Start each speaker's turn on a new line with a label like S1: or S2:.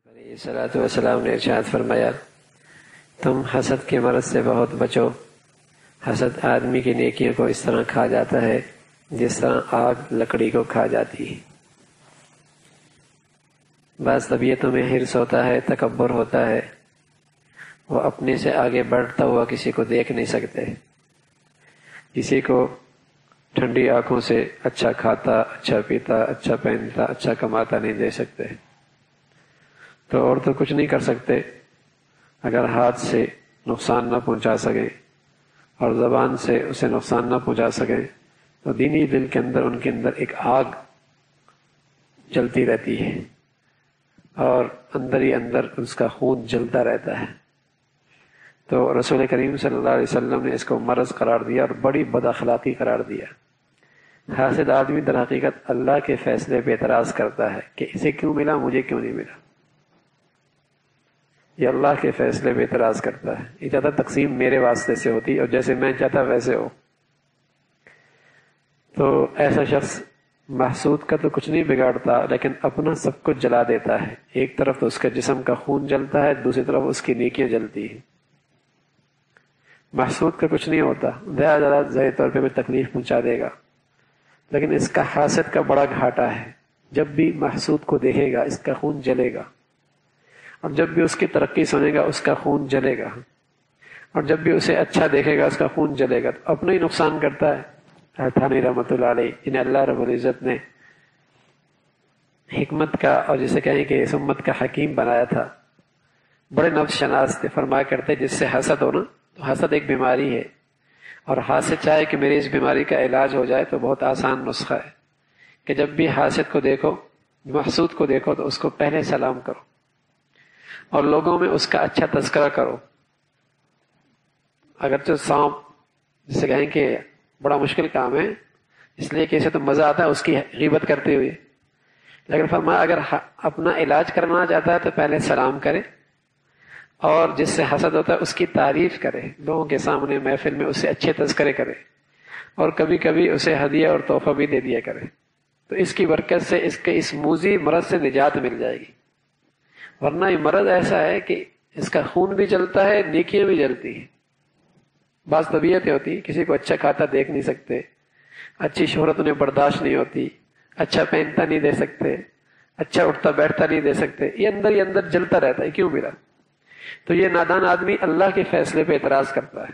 S1: علیہ الصلوۃ والسلام نے ارشاد فرمایا، تم حسد کے مرض سے بہت بچو۔ حسد آدمی کی نیکیوں کو اس طرح کھا جاتا ہے جس طرح آگ لکڑی کو کھا جاتی ہے۔ بعض طبیعتوں میں حرص ہوتا ہے، تکبر ہوتا ہے، وہ اپنے سے آگے بڑھتا ہوا کسی کو دیکھ نہیں سکتے، کسی کو ٹھنڈی آنکھوں سے اچھا کھاتا، اچھا پیتا، اچھا پہنتا، اچھا کماتا نہیں دے سکتے، تو اور تو کچھ نہیں کر سکتے اگر ہاتھ سے نقصان نہ پہنچا سکیں اور زبان سے اسے نقصان نہ پہنچا سکیں، تو دینی دل کے اندر ان کے اندر ایک آگ جلتی رہتی ہے اور اندر ہی اندر اس کا خون جلتا رہتا ہے۔ تو رسول کریم صلی اللہ علیہ وسلم نے اس کو مرض قرار دیا اور بڑی بد اخلاقی قرار دیا۔ حاسد آدمی در حقیقت اللہ کے فیصلے پہ اعتراض کرتا ہے کہ اسے کیوں ملا، مجھے کیوں نہیں ملا۔ یہ اللہ کے فیصلے پہ اعتراض کرتا ہے، یہ چاہتا تقسیم میرے واسطے سے ہوتی اور جیسے میں چاہتا ویسے ہو۔ تو ایسا شخص محسود کا تو کچھ نہیں بگاڑتا، لیکن اپنا سب کچھ جلا دیتا ہے۔ ایک طرف تو اس کا جسم کا خون جلتا ہے، دوسری طرف اس کی نیکیاں جلتی ہیں۔ محسود کا کچھ نہیں ہوتا، زیادہ ظاہر طور پہ بھی تکلیف پہنچا دے گا، لیکن اس کا حاسد کا بڑا گھاٹا ہے۔ جب بھی محسود کو دیکھے گا اس کا خون جلے گا، اور جب بھی اس کی ترقی سنے گا اس کا خون جلے گا، اور جب بھی اسے اچھا دیکھے گا اس کا خون جلے گا۔ تو اپنا ہی نقصان کرتا ہے۔ تھانوی رحمۃ اللہ علیہ، انہیں اللہ رب العزت نے حکمت کا اور جسے کہیں کہ اس امت کا حکیم بنایا تھا، بڑے نفس شناس تھے، فرمایا کرتے جس سے حسد ہو نا، تو حسد ایک بیماری ہے، اور حاسد چاہے کہ میری اس بیماری کا علاج ہو جائے تو بہت آسان نسخہ ہے کہ جب بھی حاسد کو دیکھو، محسود کو دیکھو، تو اس کو پہلے سلام کرو اور لوگوں میں اس کا اچھا تذکرہ کرو۔ اگرچہ سانپ جسے کہیں کہ بڑا مشکل کام ہے، اس لیے کہ اسے تو مزہ آتا ہے اس کی غیبت کرتے ہوئے، لیکن فرمایا اگر اپنا علاج کرنا چاہتا ہے تو پہلے سلام کرے، اور جس سے حسد ہوتا ہے اس کی تعریف کرے، لوگوں کے سامنے محفل میں اسے اچھے تذکرے کرے، اور کبھی کبھی اسے ہدیہ اور تحفہ بھی دے دیا کرے، تو اس کی برکت سے اس کے اس موذی مرض سے نجات مل جائے گی۔ ورنہ یہ مرض ایسا ہے کہ اس کا خون بھی جلتا ہے، نیکیاں بھی جلتی ہیں۔ بعض طبیعتیں ہوتی، کسی کو اچھا کھاتا دیکھ نہیں سکتے، اچھی شہرت انہیں برداشت نہیں ہوتی، اچھا پہنتا نہیں دے سکتے، اچھا اٹھتا بیٹھتا نہیں دے سکتے، یہ اندر ہی اندر جلتا رہتا ہے، کیوں ملا؟ تو یہ نادان آدمی اللہ کے فیصلے پہ اعتراض کرتا ہے۔